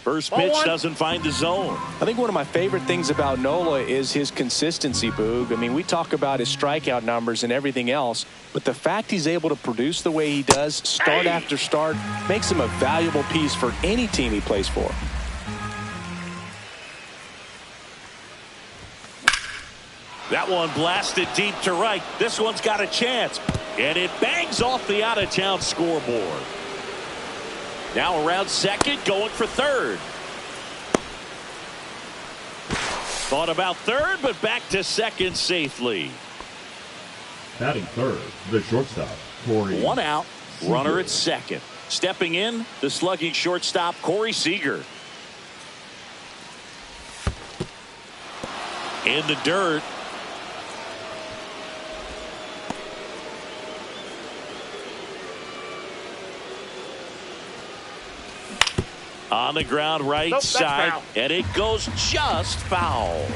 First pitch doesn't find the zone. I think one of my favorite things about Nola is his consistency, Boog. I mean, we talk about his strikeout numbers and everything else, but the fact he's able to produce the way he does, start after start, makes him a valuable piece for any team he plays for. That one blasted deep to right. This one's got a chance, and it bangs off the out-of-town scoreboard. Now around second, going for third. Thought about third, but back to second safely. Batting third, the shortstop, Corey. One out, runner at second. Stepping in, the slugging shortstop, Corey Seager. In the dirt. On the ground right side, and it goes just foul.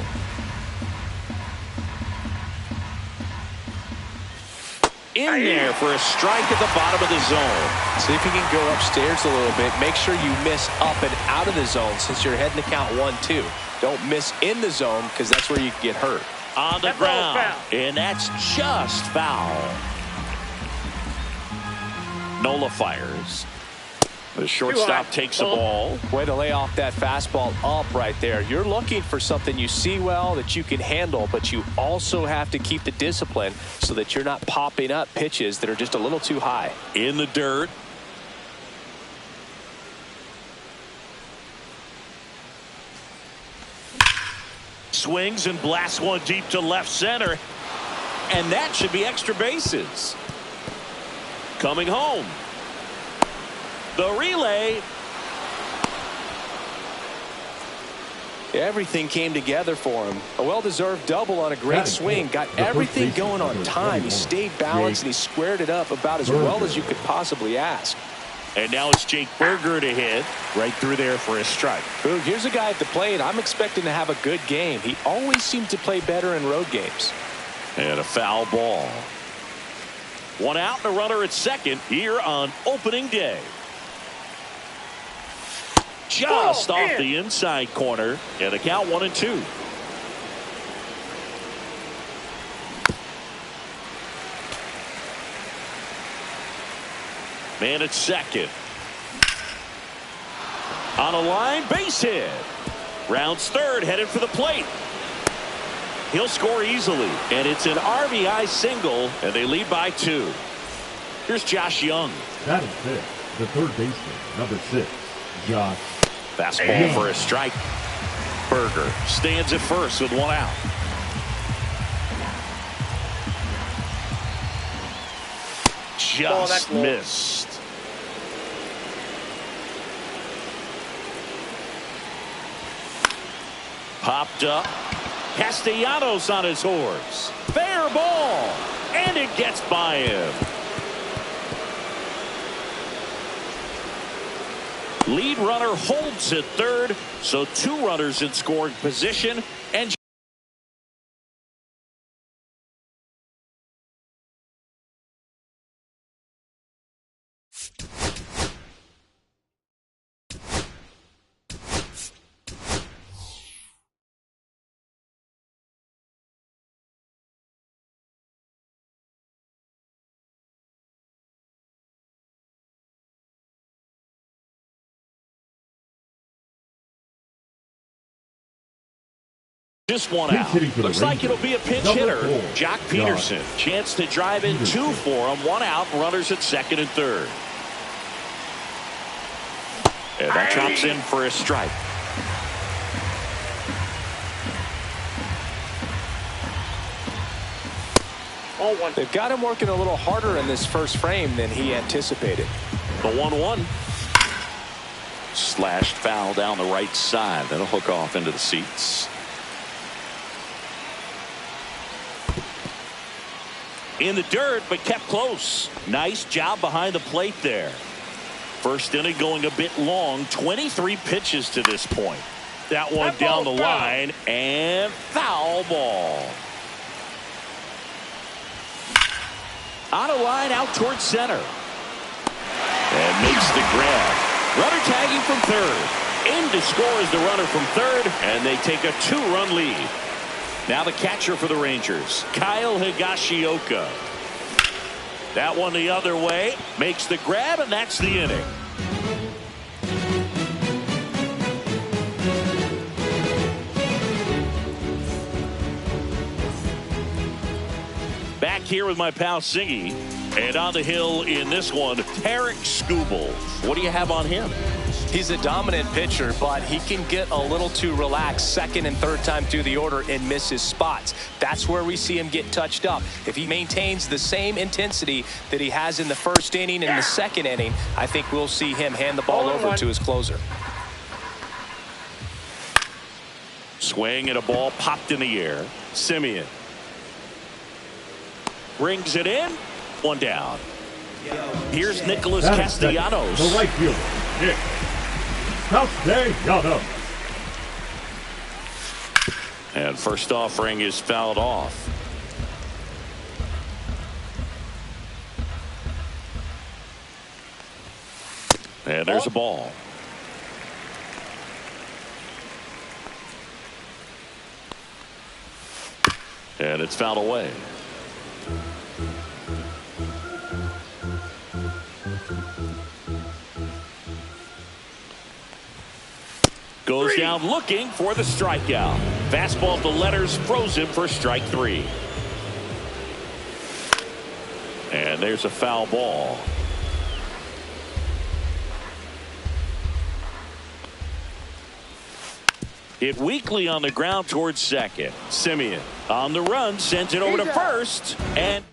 In there for a strike at the bottom of the zone. See if you can go upstairs a little bit. Make sure you miss up and out of the zone since you're heading to count 1-2. Don't miss in the zone because that's where you can get hurt. On the ground, and that's just foul. Nola fires. The shortstop takes the ball. Way to lay off that fastball up right there. You're looking for something you see well that you can handle, but you also have to keep the discipline so that you're not popping up pitches that are just a little too high. In the dirt. Swings and blasts one deep to left center. And that should be extra bases. Coming home. The relay. Everything came together for him. A well-deserved double on a great swing. Got everything going on time. He stayed balanced and he squared it up about as well as you could possibly ask. And now it's Jake Berger to hit. Right through there for a strike. Boog, here's a guy at the plate I'm expecting to have a good game. He always seems to play better in road games. And a foul ball. One out and a runner at second here on opening day. Just off the inside corner, and a count 1-2. Man at second. On a line, base hit. Rounds third, headed for the plate. He'll score easily, and it's an RBI single, and they lead by 2. Here's Josh Young. Batting fifth, the third baseman, number 6, Josh. Fastball for a strike. Berger stands at first with one out. Just missed. Popped up. Castellanos on his horse. Fair ball. And it gets by him. Lead runner holds at third, so 2 runners in scoring position. And just one out. Looks like it'll be a pinch hitter. Jock Peterson. Chance to drive in 2 for him. 1 out. Runners at second and third. And that chops in for a strike. They've got him working a little harder in this first frame than he anticipated. The 1-1. Slashed foul down the right side. That'll hook off into the seats. In the dirt, but kept close. Nice job behind the plate there. First inning going a bit long. 23 pitches to this point. That one down the line, and foul ball. On a line out towards center. And makes the grab. Runner tagging from third. In to score is the runner from third, and they take a 2-run lead. Now the catcher for the Rangers, Kyle Higashioka. That one the other way, makes the grab, and that's the inning. Back here with my pal Siggy, and on the hill in this one, Tarek Skubal. What do you have on him? He's a dominant pitcher, but he can get a little too relaxed second and third time through the order and miss his spots. That's where we see him get touched up. If he maintains the same intensity that he has in the first inning and the second inning, I think we'll see him hand the ball over to his closer. Swing and a ball popped in the air. Simeon brings it in. One down. Here's Nicholas Castellanos. The right fielder, Nick Castellanos. And first offering is fouled off. And there's a ball. And it's fouled away. Goes down looking for the strikeout. Fastball to letters, frozen for strike 3. And there's a foul ball. Hit weakly on the ground towards second. Simeon on the run, sends it over to first. And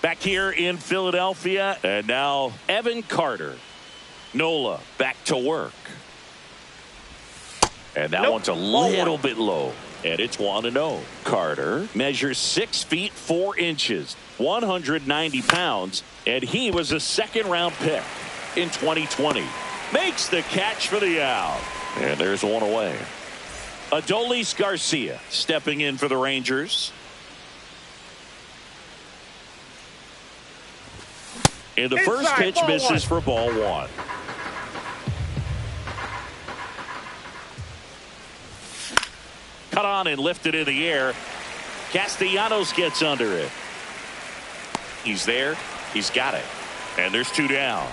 back here in Philadelphia. And now Evan Carter. Nola back to work. And that one's a little bit low. And it's 1-0. Carter measures 6 feet 4 inches, 190 pounds, and he was a second-round pick in 2020. Makes the catch for the out. And there's one away. Adolis Garcia stepping in for the Rangers. And the first pitch misses for ball 1. Cut on and lifted in the air. Castellanos gets under it. He's there. He's got it. And there's 2 down.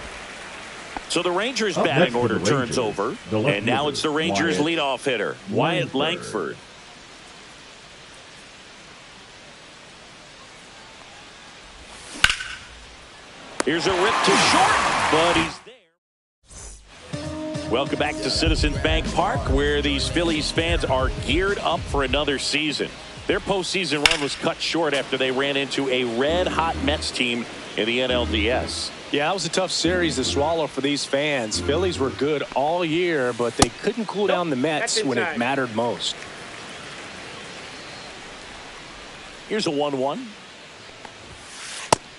So the Rangers batting order turns over. And now it's the Rangers leadoff hitter, Wyatt Langford. Here's a rip to short, but he's there. Welcome back to Citizens Bank Park, where these Phillies fans are geared up for another season. Their postseason run was cut short after they ran into a red-hot Mets team in the NLDS. Yeah, that was a tough series to swallow for these fans. Phillies were good all year, but they couldn't cool down the Mets when it mattered most. Here's a 1-1.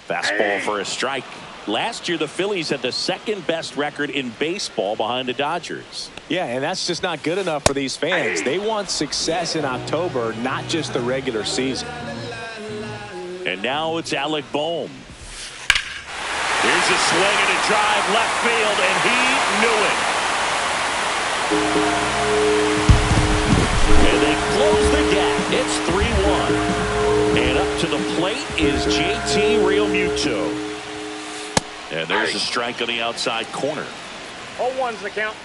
Fastball for a strike. Last year, the Phillies had the second best record in baseball behind the Dodgers. Yeah, and that's just not good enough for these fans. They want success in October, not just the regular season. And now it's Alec Bohm. Here's a swing and a drive left field, and he knew it. And they close the gap. It's 3-1. And up to the plate is JT Realmuto. And there's a strike on the outside corner. 0-1's the count.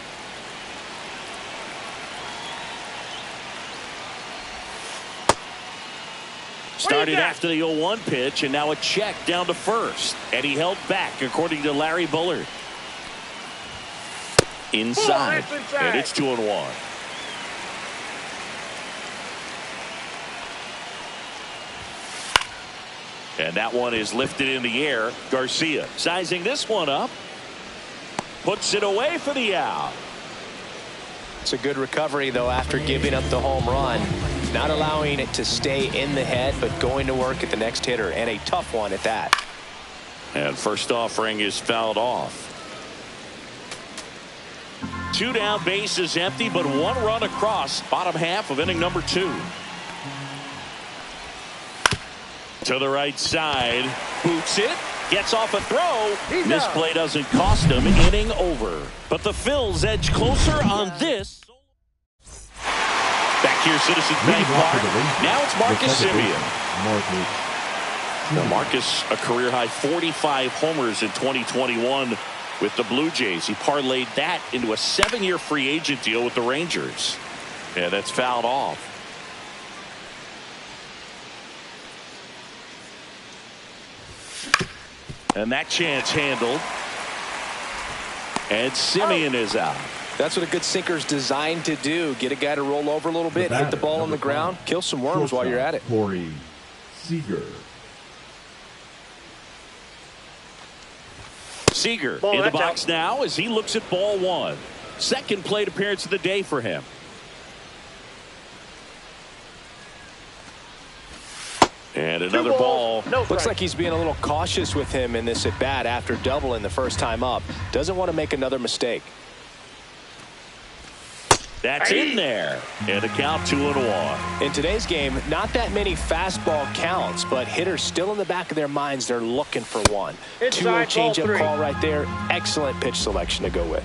Started after the 0-1 pitch, and now a check down to first. And he held back, according to Larry Bullard. Inside. And it's 2-1. And that one is lifted in the air. Garcia sizing this one up. Puts it away for the out. It's a good recovery, though, after giving up the home run. Not allowing it to stay in the head, but going to work at the next hitter, and a tough one at that. And first offering is fouled off. 2 down, bases empty, but 1 run across. Bottom half of inning number 2. To the right side, boots it, Gets off a throw. He's This out. play doesn't cost him. Inning over. But the Phils edge closer on this. Back here, Citizens Bank Park. Now it's Marcus Semien. Marcus, a career-high 45 homers in 2021 with the Blue Jays. He parlayed that into a 7-year free agent deal with the Rangers. Yeah, that's fouled off. And that chance handled. And Semien is out. That's what a good sinker's designed to do. Get a guy to roll over a little bit, hit the ball on the ground, kill some worms while you're at it. Corey Seager. Seager in the box now as he looks at ball one. Second plate appearance of the day for him. And another ball. Looks like he's being a little cautious with him in this at bat after doubling the first time up. Doesn't want to make another mistake. That's in there. And a count 2-1. In today's game, not that many fastball counts, but hitters still in the back of their minds, they're looking for one. 2-0 changeup call right there. Excellent pitch selection to go with.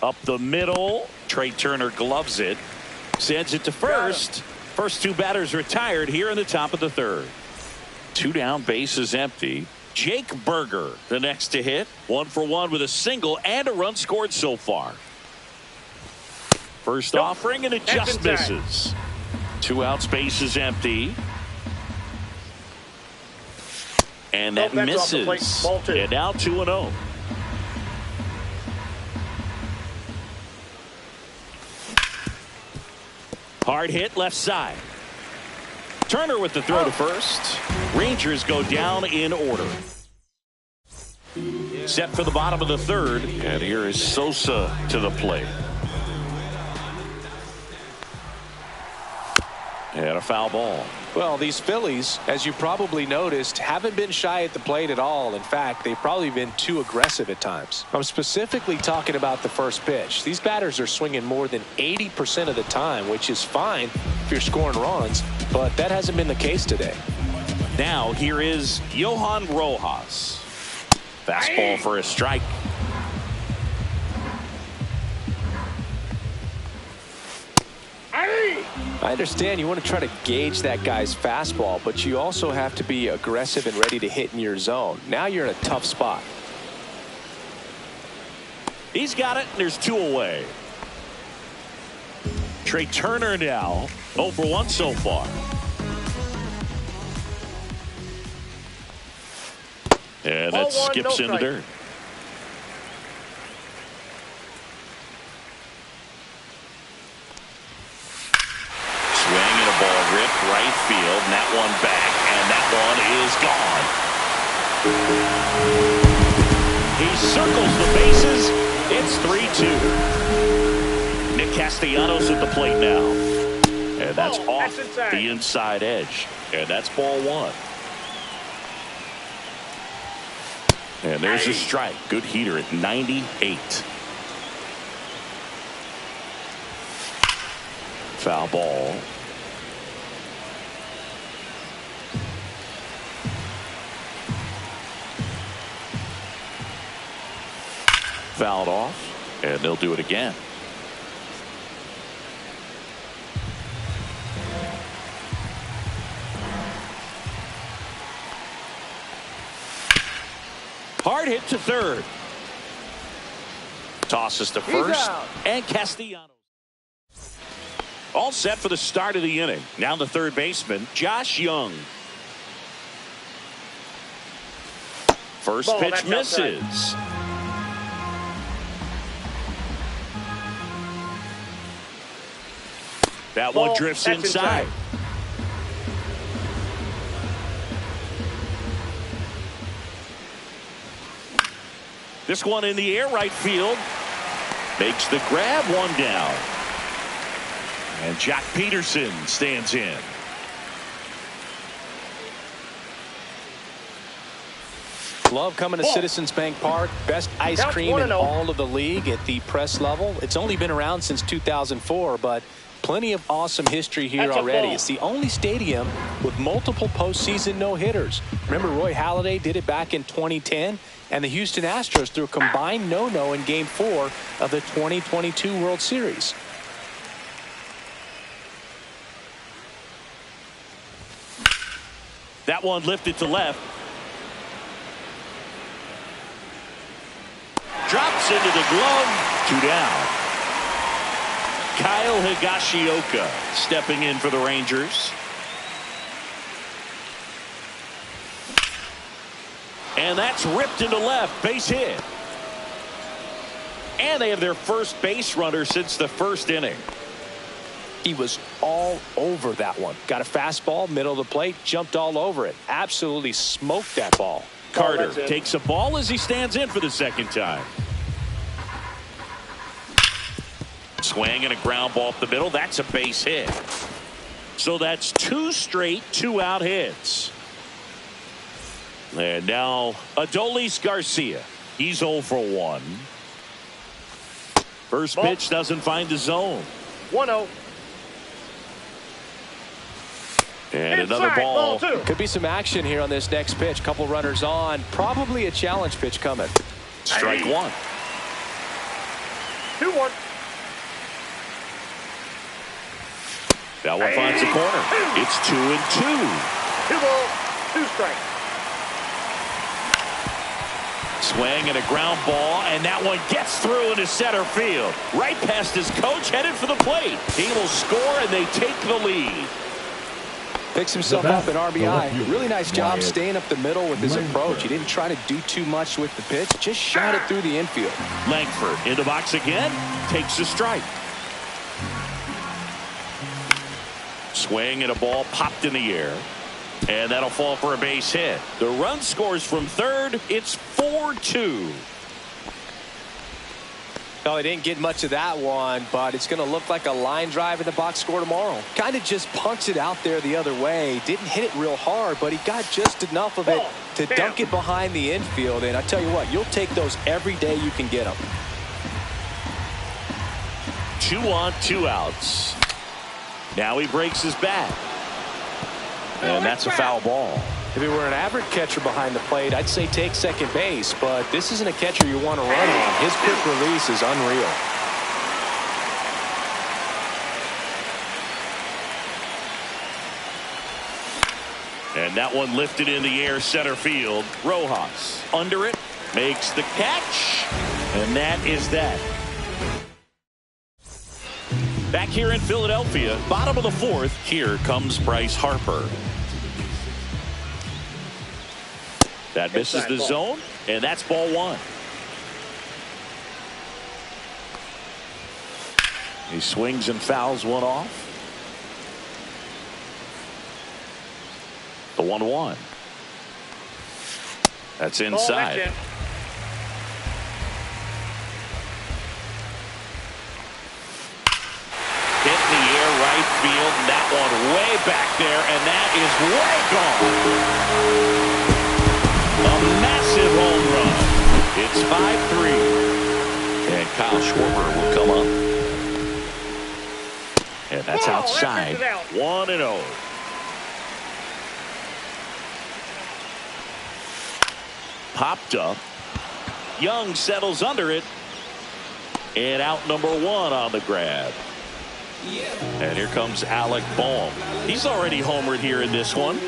Up the middle. Trey Turner gloves it. Sends it to first. First two batters retired here in the top of the third. 2 down, bases empty. Jake Berger, the next to hit. 1 for 1 with a single and a run scored so far. First offering, and it just misses. 2 outs, bases empty. And that misses. And now 2-0. Hard hit left side. Turner with the throw to first. Rangers go down in order. Set for the bottom of the third. And here is Sosa to the plate. And a foul ball. Well, these Phillies, as you probably noticed, haven't been shy at the plate at all. In fact, they've probably been too aggressive at times. I'm specifically talking about the first pitch. These batters are swinging more than 80% of the time, which is fine if you're scoring runs, but that hasn't been the case today. Now here is Johan Rojas. Fastball for a strike. I understand you want to try to gauge that guy's fastball, but you also have to be aggressive and ready to hit in your zone. Now you're in a tough spot. He's got it, and there's 2 away. Trey Turner now 0 for 1 so far. And that skips into dirt. Right field, and that one back, and that one is gone. He circles the bases. It's 3-2. Nick Castellanos at the plate now. And that's off the inside edge. And that's ball 1. And there's a strike. Good heater at 98. Foul ball. Fouled off, and they'll do it again. Hard hit to third. Tosses to first, and Castellanos. All set for the start of the inning. Now the third baseman, Josh Young. First pitch misses. That one drifts inside. This one in the air, right field. Makes the grab, 1 down. And Jack Peterson stands in. Love coming to Citizens Bank Park. Best ice cream in all of the league at the press level. It's only been around since 2004, but plenty of awesome history here already. It's the only stadium with multiple postseason no-hitters. Remember, Roy Halladay did it back in 2010, and the Houston Astros threw a combined no-no in Game 4 of the 2022 World Series. That one lifted to left. Drops into the glove. 2 down. Kyle Higashioka stepping in for the Rangers. And that's ripped into left. Base hit. And they have their first base runner since the first inning. He was all over that one. Got a fastball, middle of the plate, jumped all over it. Absolutely smoked that ball. Carter takes a ball as he stands in for the second time. Swing and a ground ball up the middle. That's a base hit. So that's 2 straight 2-out hits. And now Adolis Garcia. He's 0 for 1. First pitch doesn't find the zone. 1-0. And another ball. Could be some action here on this next pitch. Couple runners on. Probably a challenge pitch coming. Strike 1. 2-1. That one finds the corner. It's 2-2. 2 balls, 2 strikes. Swing and a ground ball, and that one gets through into center field. Right past his coach, headed for the plate. He will score, and they take the lead. Picks himself up an RBI. Really nice job staying up the middle with his approach. He didn't try to do too much with the pitch. Just shot it through the infield. Langford in the box again. Takes a strike. Swing and a ball popped in the air. And that'll fall for a base hit. The run scores from third. It's 4-2. Well, they didn't get much of that one, but it's going to look like a line drive in the box score tomorrow. Kind of just punched it out there the other way. Didn't hit it real hard, but he got just enough of it to dunk it behind the infield. And I tell you what, you'll take those every day you can get them. 2 on, 2 outs. Now he breaks his bat. And that's a foul ball. If it were an average catcher behind the plate, I'd say take second base, but this isn't a catcher you want to run on. His quick release is unreal. And that one lifted in the air center field. Rojas under it, makes the catch, and that is that. Back here in Philadelphia, bottom of the 4th, here comes Bryce Harper. That misses the zone, and that's ball 1. He swings and fouls one off. The 1-1. That's inside. Hit in the air right field, and that one way back there, and that is way gone. A massive home run. It's 5-3. And Kyle Schwarber will come up. And that's outside. 1-0. Popped up. Young settles under it. And out number 1 on the grab. And here comes Alec Bohm. He's already homered here in this one.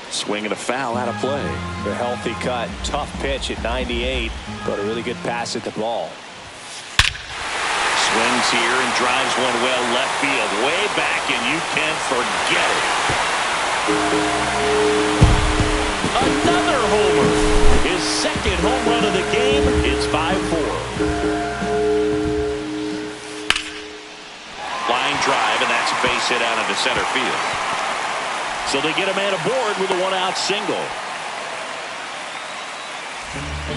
Swinging a foul out of play. A healthy cut. Tough pitch at 98, but a really good pass at the ball. Swings here and drives one well left field. Way back, and you can forget it. Another homer. His second home run of the game. It's 5-4. Line drive, and that's a base hit out into center field. So they get a man aboard with a 1-out single.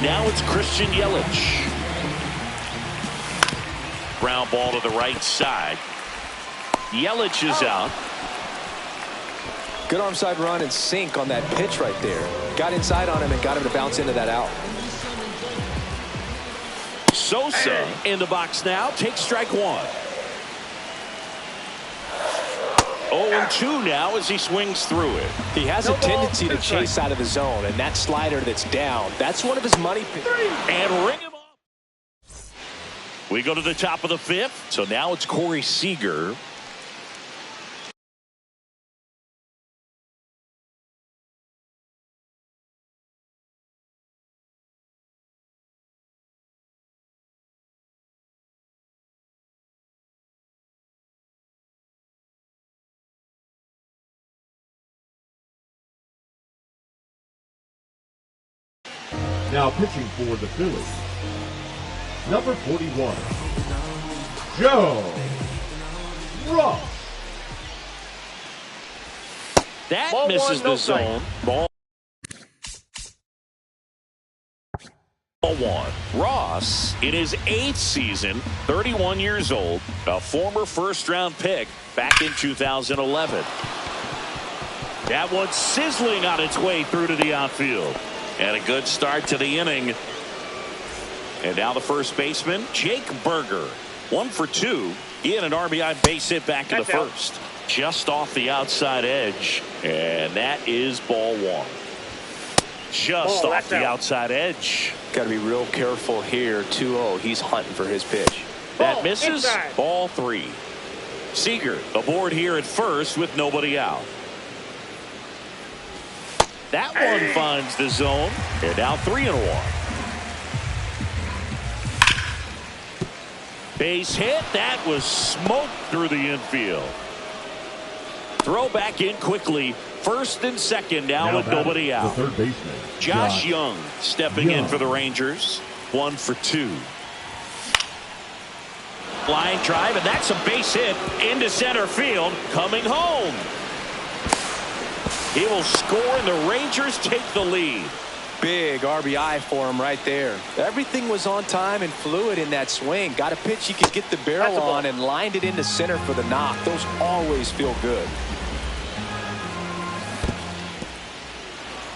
Now it's Christian Yelich. Ground ball to the right side. Yelich is out. Good arm side run and sink on that pitch right there. Got inside on him and got him to bounce into that out. Sosa in the box now. Takes strike one. 0-2 now as he swings through it. He has a tendency to chase out of the zone, and that slider that's down, that's one of his money picks. And ring him up. We go to the top of the fifth. So now it's Corey Seager. Now pitching for the Phillies, number 41, Joe Ross. That Ball misses one, no the zone. Ball one. Ross, in his 8th season, 31 years old, a former first-round pick back in 2011. That one's sizzling on its way through to the outfield. And a good start to the inning. And now the first baseman, Jake Berger. 1 for 2. He had an RBI base hit back in the first. Just off the outside edge. And that is ball one. Just off the outside edge. Got to be real careful here. 2-0. He's hunting for his pitch. That misses. Ball 3. Seager aboard here at first with nobody out. That one finds the zone. And now 3-1. Base hit. That was smoked through the infield. Throw back in quickly. First and second now with nobody out. The third baseman, Josh Young stepping in for the Rangers. 1 for 2. Line drive, and that's a base hit into center field. Coming home. He will score, and the Rangers take the lead. Big RBI for him right there. Everything was on time and fluid in that swing. Got a pitch he could get the barrel on and lined it into center for the knock. Those always feel good.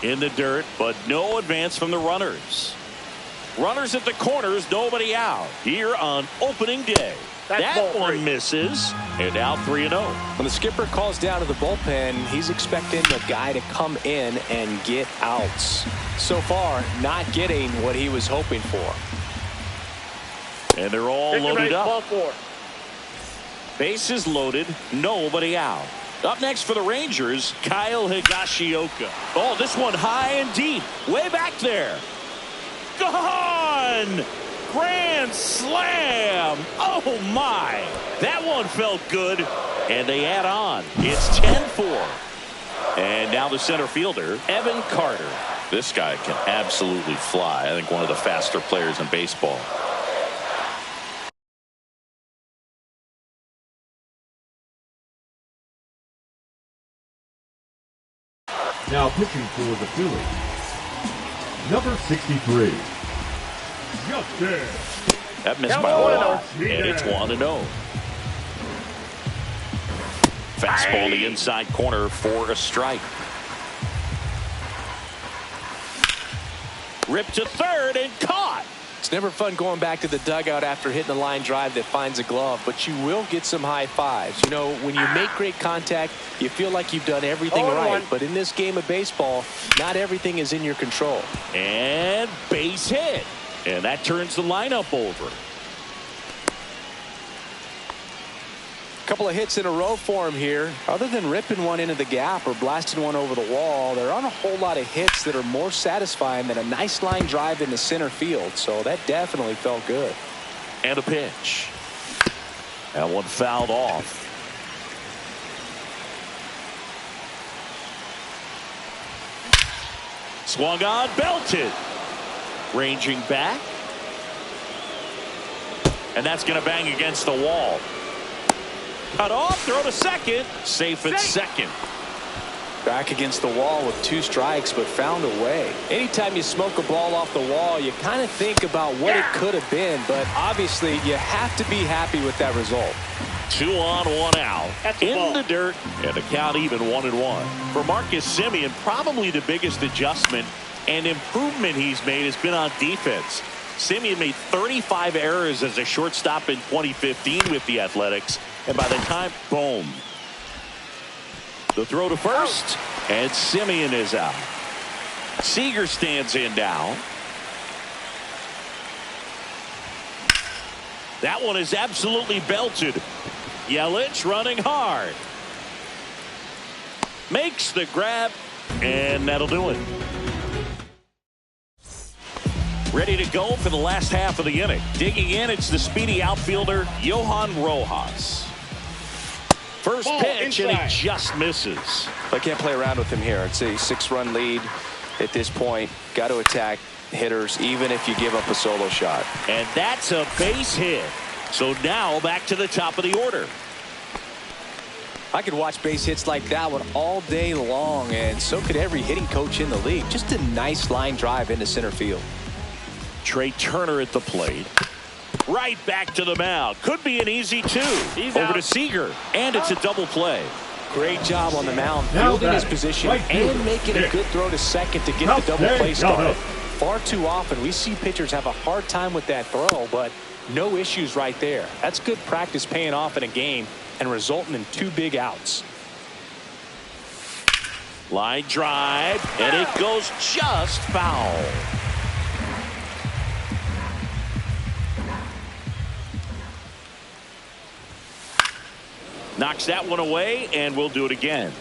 In the dirt, but no advance from the runners. Runners at the corners, nobody out here on opening day. That one misses, and now 3-0. When the skipper calls down to the bullpen, he's expecting the guy to come in and get outs. So far, not getting what he was hoping for. And they're all loaded up. Bases loaded, nobody out. Up next for the Rangers, Kyle Higashioka. Oh, this one high and deep, way back there. Gone! Grand slam! Oh my! That one felt good, and they add on. It's 10-4. And now the center fielder, Evan Carter. This guy can absolutely fly. I think one of the faster players in baseball. Now pitching for the Phillies, number 63, Justin. That missed by a lot, and it's 1-0. Fastball the inside corner for a strike. Ripped to third and caught. It's never fun going back to the dugout after hitting a line drive that finds a glove, but you will get some high fives. You know, when you make great contact, you feel like you've done everything right. But in this game of baseball, not everything is in your control. And base hit. And that turns the lineup over. A couple of hits in a row for him here. Other than ripping one into the gap or blasting one over the wall, there aren't a whole lot of hits that are more satisfying than a nice line drive into center field. So that definitely felt good. And a pitch. That one fouled off. Swung on, belted. Ranging back. And that's going to bang against the wall. Cut off, throw to second. Safe at second. Back against the wall with 2 strikes, but found a way. Anytime you smoke a ball off the wall, you kind of think about what it could have been, but obviously you have to be happy with that result. 2 on, 1 out. In the dirt, and the count even 1-1. For Marcus Semien, probably the biggest adjustment and improvement he's made has been on defense. Semien made 35 errors as a shortstop in 2015 with the Athletics, and by the time, boom. The throw to first, and Semien is out. Seager stands in now. That one is absolutely belted. Yelich running hard. Makes the grab, and that'll do it. Ready to go for the last half of the inning. Digging in, it's the speedy outfielder, Johan Rojas. First pitch, and he just misses. I can't play around with him here. It's a 6-run lead at this point. Got to attack hitters, even if you give up a solo shot. And that's a base hit. So now back to the top of the order. I could watch base hits like that one all day long, and so could every hitting coach in the league. Just a nice line drive into center field. Trey Turner at the plate. Right back to the mound. Could be an easy two. Over to Seager, and it's a double play. Great job on the mound, fielding his position and making a good throw to second to get the double play started. Far too often we see pitchers have a hard time with that throw, but no issues right there. That's good practice paying off in a game and resulting in 2 big outs. Line drive, and it goes just foul. Knocks that one away, and we'll do it again.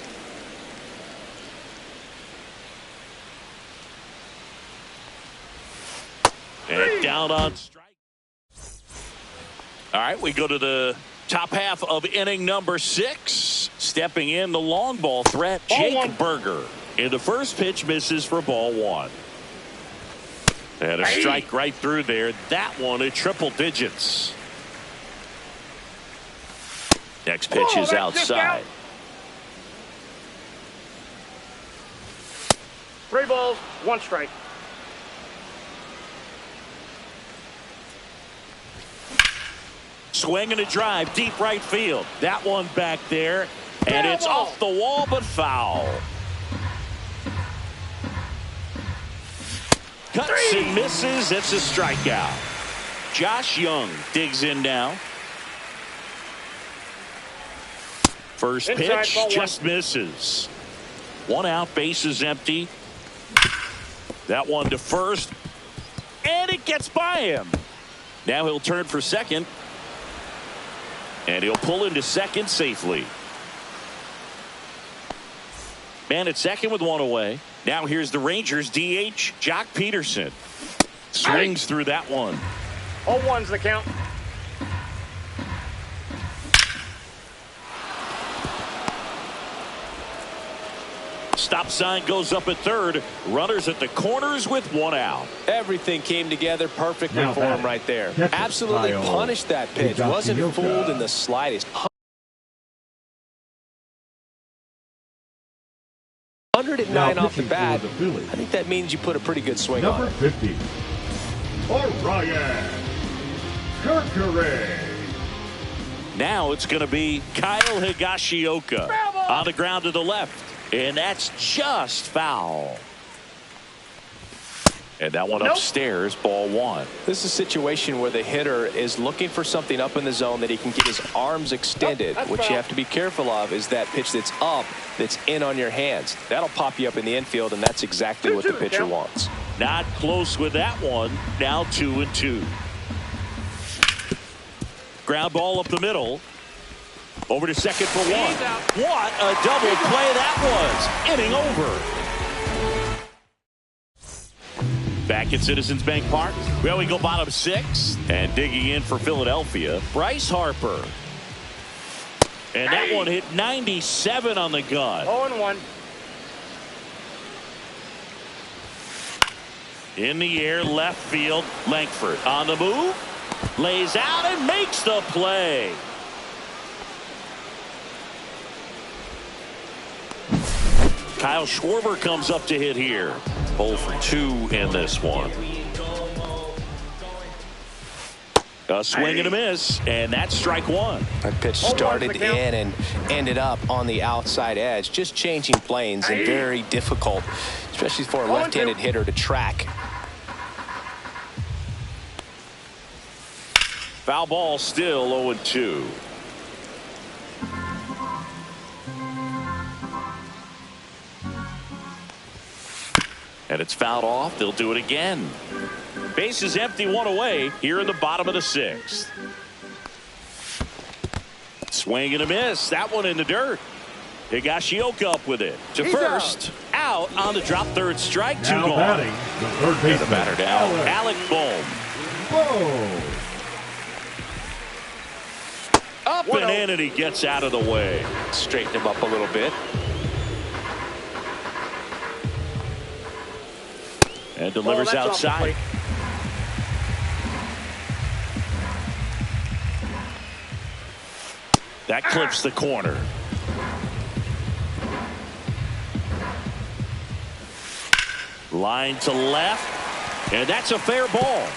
And down on strike. All right, we go to the top half of inning number 6. Stepping in, the long ball threat, Jake Berger. And the first pitch misses for ball 1. And a strike right through there. That one at triple digits. Next pitch is outside. 3 balls, 1 strike. Swing and a drive, deep right field. That one back there, and it's off the wall, but foul. Cuts and misses. It's a strikeout. Josh Young digs in now. First pitch just misses. 1 out, bases empty. That one to first, and it gets by him. Now he'll turn for second, and he'll pull into second safely. Man at second with 1 away. Now here's the Rangers DH, Jock Peterson. Swings through that one. 0-1's the count. Stop sign goes up at third. Runners at the corners with 1 out. Everything came together perfectly for him right there. Absolutely punished that pitch. Wasn't fooled in the slightest. 109 off the bat. I think that means you put a pretty good swing on it. Number 50, Orion Kerkere. Now it's going to be Kyle Higashioka on the ground to the left. And that's just foul. And that one upstairs, ball 1. This is a situation where the hitter is looking for something up in the zone that he can get his arms extended. What you have to be careful of is that pitch that's up, that's in on your hands. That'll pop you up in the infield, and that's exactly what the pitcher wants. Not close with that one. Now 2-2. Ground ball up the middle. Over to second for 1. What a double play that was. Inning over. Back at Citizens Bank Park. Well, we go bottom 6. And digging in for Philadelphia, Bryce Harper. And that one hit 97 on the gun. 0-1. In the air, left field, Langford on the move. Lays out and makes the play. Kyle Schwarber comes up to hit here. 0 for 2 in this one. A swing and a miss, and that's strike 1. That pitch started in and ended up on the outside edge. Just changing planes and very difficult, especially for a left-handed hitter to track. Foul ball, still 0-2. And it's fouled off. They'll do it again. Base is empty, one away here in the bottom of the 6th. Swing and a miss. That one in the dirt. Higashioka up with it to first. Out on the drop, third strike. Two Now gone. batting, the third baseman. The batter down. Alec Bohm. Whoa! Up and in, and he gets out of the way. Straighten him up a little bit. And delivers outside. That clips the corner. Line to left. And that's a fair ball.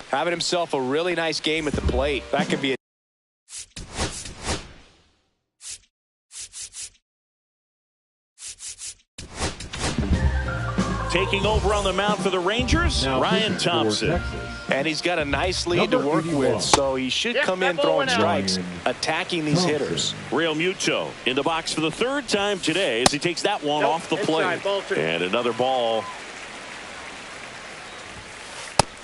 Having himself a really nice game at the plate. That could be a Taking over on the mound for the Rangers, Now Ryan pitching for Thompson. Texas. And he's got a nice lead to Number work 81. with, so he should come in throwing strikes, attacking these Thompson. hitters. Real Muto in the box for the third time today as he takes that one off the plate. And another ball.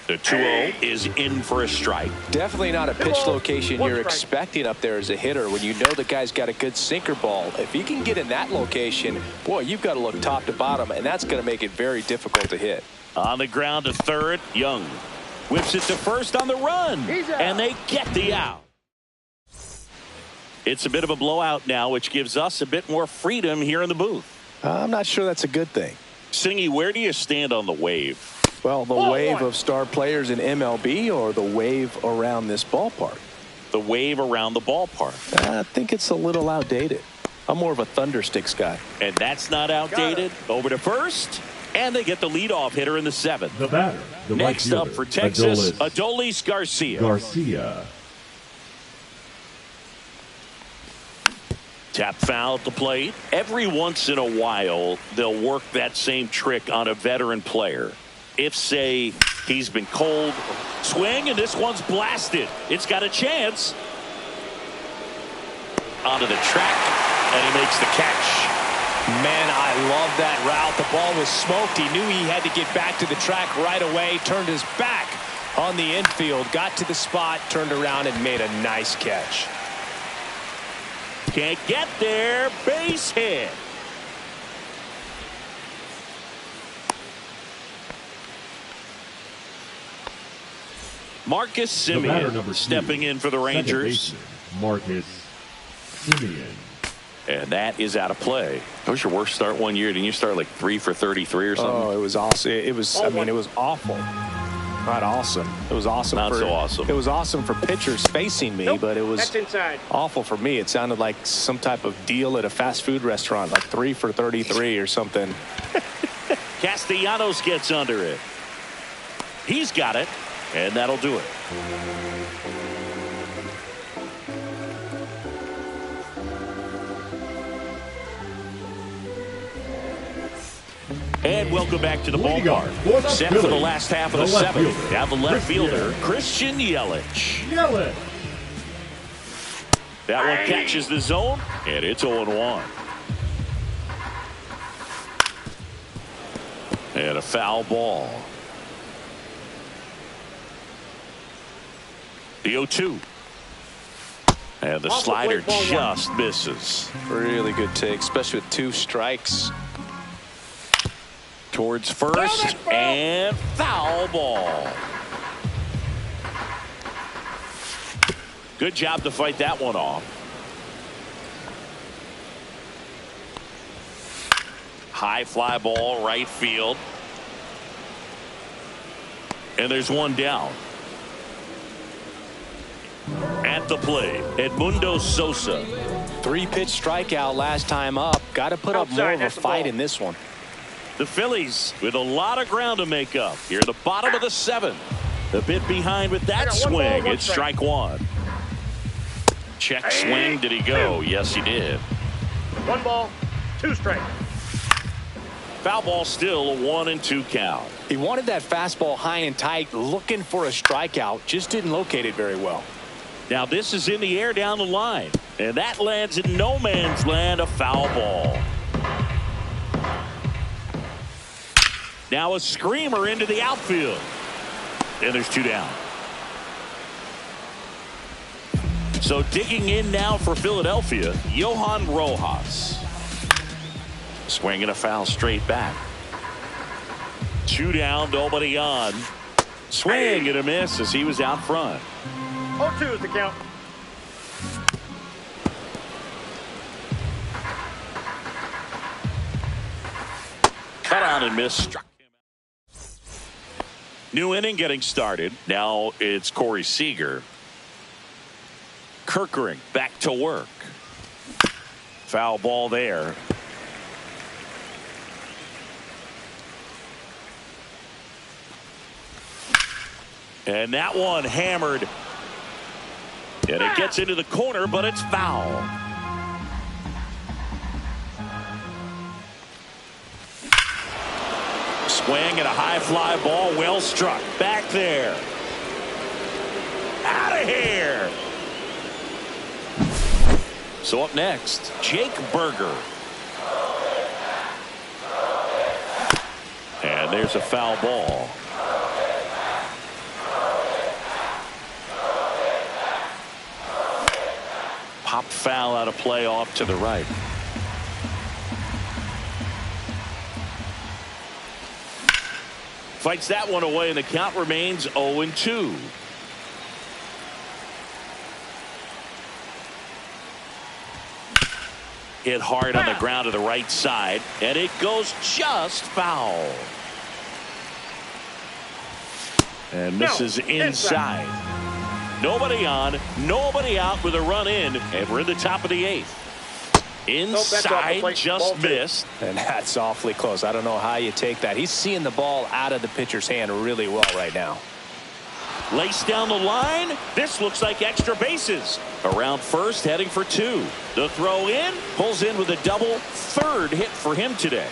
The 2-0 is in for a strike. Definitely not a pitch location you're expecting up there as a hitter when you know the guy's got a good sinker ball. If he can get in that location, boy, you've got to look top to bottom, and that's going to make it very difficult to hit. On the ground to third, Young whips it to first on the run, and they get the out. It's a bit of a blowout now, which gives us a bit more freedom here in the booth. I'm not sure that's a good thing. Singy, where do you stand on the wave? Well, the wave of star players in MLB or the wave around this ballpark? The wave around the ballpark. I think it's a little outdated. I'm more of a Thundersticks guy. And that's not outdated. Over to first, and they get the leadoff hitter in the 7th. The batter, the Next right up fielder, for Texas, Adolis Adolis Garcia. Garcia. Tap foul at the plate. Every once in a while, they'll work that same trick on a veteran player. If, say, he's been cold, swing, and this one's blasted. It's got a chance. Onto the track, and he makes the catch. Man, I love that route. The ball was smoked. He knew he had to get back to the track right away. Turned his back on the infield. Got to the spot, turned around, and made a nice catch. Can't get there. Base hit. Marcus The batter, Semien number 2, stepping in for the second Rangers. baseman, Marcus Semien. And that is out of play. That was your worst start one year. Didn't you start like 3 for 33 or something? Oh, it was awesome. It was, I mean, it was awful. Not awesome. It was awesome. Not so awesome. It was awesome for pitchers facing me, but it was awful for me. It sounded like some type of deal at a fast food restaurant, like 3 for 33 or something. Castellanos gets under it. He's got it, and that'll do it. And welcome back to the ballpark. Set for the last half of the 7th. Down the left fielder, Christian Yelich. That one catches the zone, and it's 0-1. And a foul ball. The 0-2. And the slider just misses. Really good take, especially with 2 strikes. Towards first, and foul ball. Good job to fight that one off. High fly ball, right field. And there's one down. At the plate, Edmundo Sosa. 3-pitch strikeout last time up. Got to put up more of a fight in this one. The Phillies with a lot of ground to make up here at the bottom of the 7th. A bit behind with that swing. It's strike 1. Check swing. Did he go? Yes, he did. 1 ball, 2 strikes. Foul ball, still a 1-2 count. He wanted that fastball high and tight, looking for a strikeout, just didn't locate it very well. Now this is in the air down the line, and that lands in no man's land, a foul ball. Now a screamer into the outfield, and there's 2 down. So digging in now for Philadelphia, Johan Rojas. Swinging a foul straight back. 2 down, nobody on. Swing and a miss as he was out front. 0-2 is the count. Cut on and miss. Struck him out. New inning getting started. Now it's Corey Seager. Kirkering back to work. Foul ball there. And that one hammered. And it gets into the corner, but it's foul. Swing and a high fly ball, well struck. Back there. Out of here. So up next, Jake Berger. And there's a foul ball. Pop foul out of play off to the right. Fights that one away, and the count remains 0-2. Hit hard on the ground to the right side, and it goes just foul. And misses inside. Nobody on, nobody out with a run in, and we're in the top of the 8th. Inside, just missed. And that's awfully close. I don't know how you take that. He's seeing the ball out of the pitcher's hand really well right now. Lace down the line. This looks like extra bases. Around first, heading for 2. The throw in, pulls in with a double. 3rd hit for him today.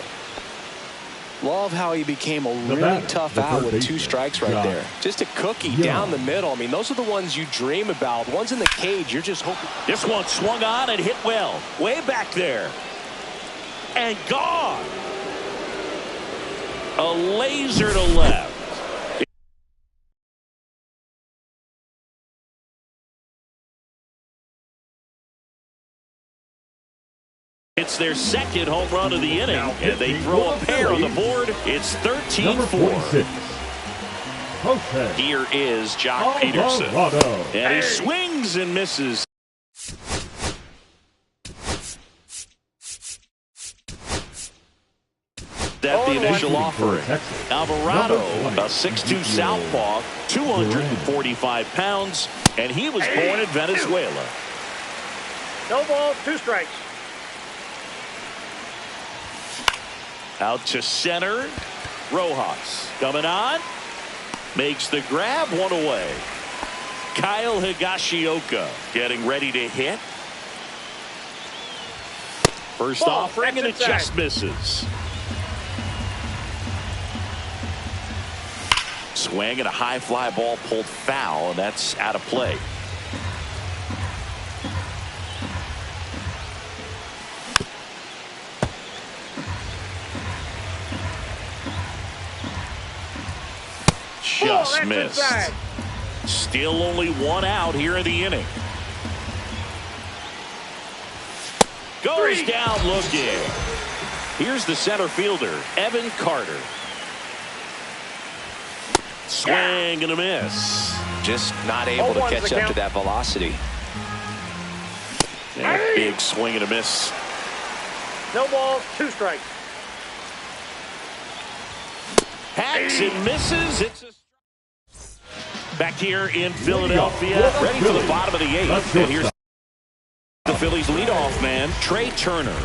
Love how he became a really tough out with 2 strikes right there. Just a cookie down the middle. I mean, those are the ones you dream about. Ones in the cage, you're just hoping. This one swung on and hit well. Way back there. And gone. A laser to left. It's their 2nd home run of the inning, and they throw a pair on the board. It's 13-4. Here is Jock Peterson, and he swings and misses. That the initial offering. Alvarado, a 6'2 southpaw, 245 pounds, and he was born in Venezuela. No balls, 2 strikes. Out to center. Rojas coming on. Makes the grab, 1 away. Kyle Higashioka getting ready to hit. First offering, and it just misses. Swing and a high fly ball pulled foul, and that's out of play. Just missed. Inside. Still only 1 out here in the inning. Goes down looking. Here's the center fielder, Evan Carter. Swing and a miss. Just not able to catch up to that velocity. And a big swing and a miss. No balls, 2 strikes. Hacks and misses. It's a back here in Philadelphia, ready for the bottom of the 8th. And here's the Phillies leadoff man, Trey Turner.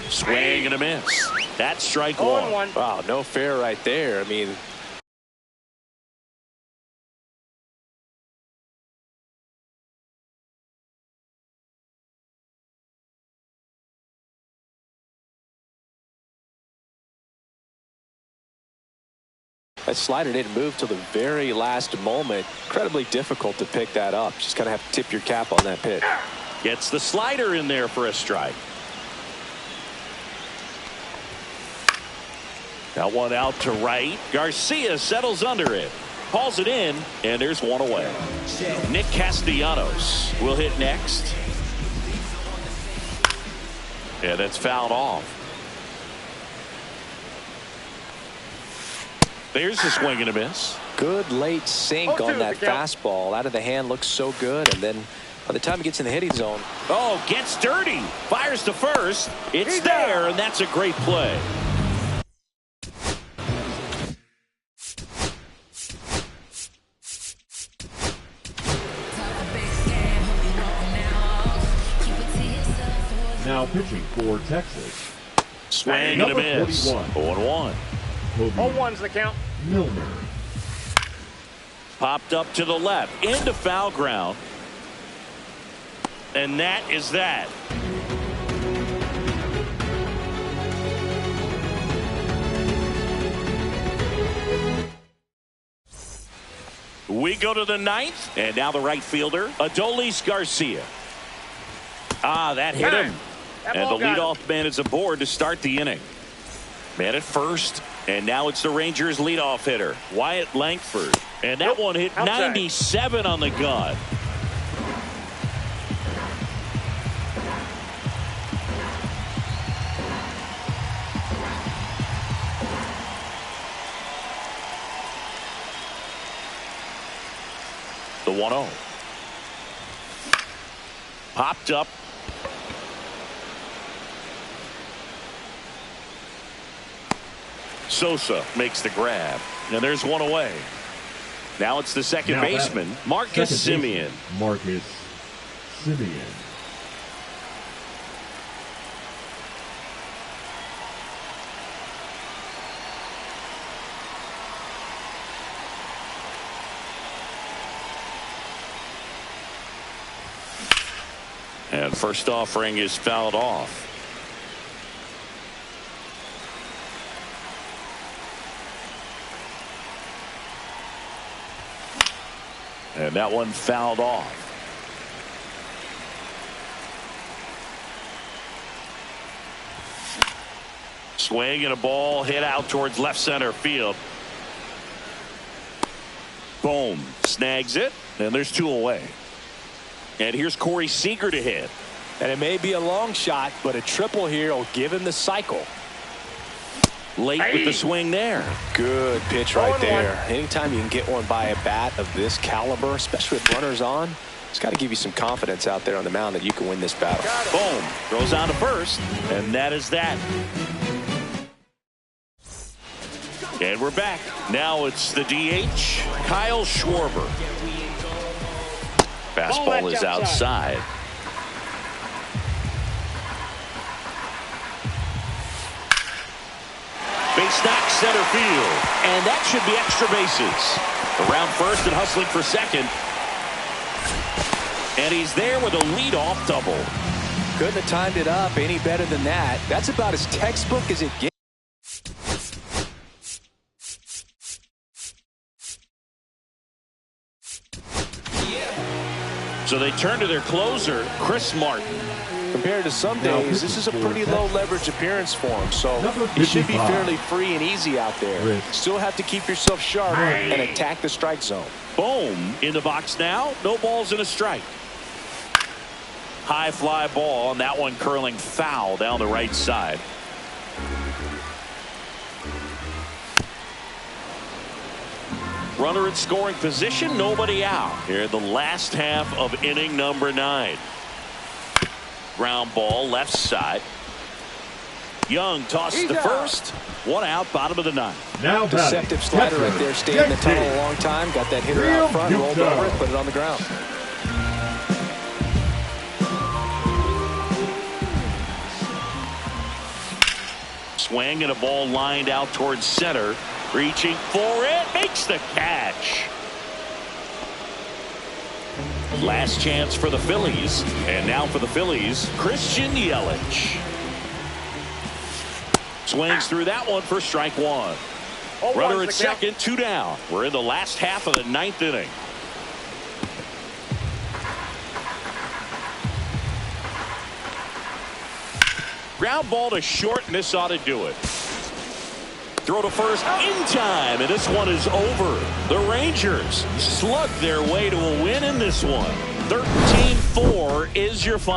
Swing and a miss. That's strike 1. Wow, no fair right there. I mean, That slider didn't move till the very last moment. Incredibly difficult to pick that up. Just kind of have to tip your cap on that pitch. Gets the slider in there for a strike. That one out to right. Garcia settles under it. Calls it in, and there's one away. Nick Castellanos will hit next. And it's fouled off. There's a swing and a miss. Good late sink on that fastball. Out of the hand, looks so good. And then by the time he gets in the hitting zone. Oh, gets dirty. Fires to first. It's there, and that's a great play. Now pitching for Texas. Swing and a miss. 0-1. 0-1's the count. Milner. Popped up to the left. Into foul ground. And that is that. We go to the ninth. And now the right fielder, Adolis Garcia. That hit him. And the leadoff man is aboard to start the inning. Man at first. And now it's the Rangers leadoff hitter, Wyatt Langford. And that one hit 97 on the gun. The 1-0. Popped up. Sosa makes the grab. And there's one away. Now it's the second baseman, Marcus Semien. Marcus Semien. And first offering is fouled off. And that one fouled off. Swing and a ball hit out towards left center field. Boom. Snags it. And there's two away. And here's Corey Seager to hit. And it may be a long shot, but a triple here will give him the cycle. Late with the swing there. Good pitch right there. Anytime you can get one by a bat of this caliber, especially with runners on, it's got to give you some confidence out there on the mound that you can win this battle. Boom. Throws on to first. And that is that. And we're back. Now it's the DH, Kyle Schwarber. Fastball is outside. Base knock center field. And that should be extra bases. Around first and hustling for second. And he's there with a leadoff double. Couldn't have timed it up any better than that. That's about as textbook as it gets. So they turn to their closer, Chris Martin. Compared to some days, this is a pretty low leverage appearance for him, so he should be fairly free and easy out there. Still have to keep yourself sharp and attack the strike zone. Boom. In the box now. No balls and a strike. High fly ball, and that one curling foul down the right side. Runner in scoring position, nobody out. Here in the last half of inning number 9. Ground ball left side. Young tosses to first. One out, bottom of the 9th. Now deceptive slider right there. Stayed in the tunnel a long time. Got that hitter out front, rolled over it, put it on the ground. Swing and a ball lined out towards center. Reaching for it, makes the catch. Last chance for the Phillies. And now for the Phillies, Christian Yelich. Swings through that one for strike 1. Runner at second, 2 down. We're in the last half of the 9th inning. Ground ball to short, and this ought to do it. Throw to first in time, and this one is over. The Rangers slug their way to a win in this one. 13-4 is your final.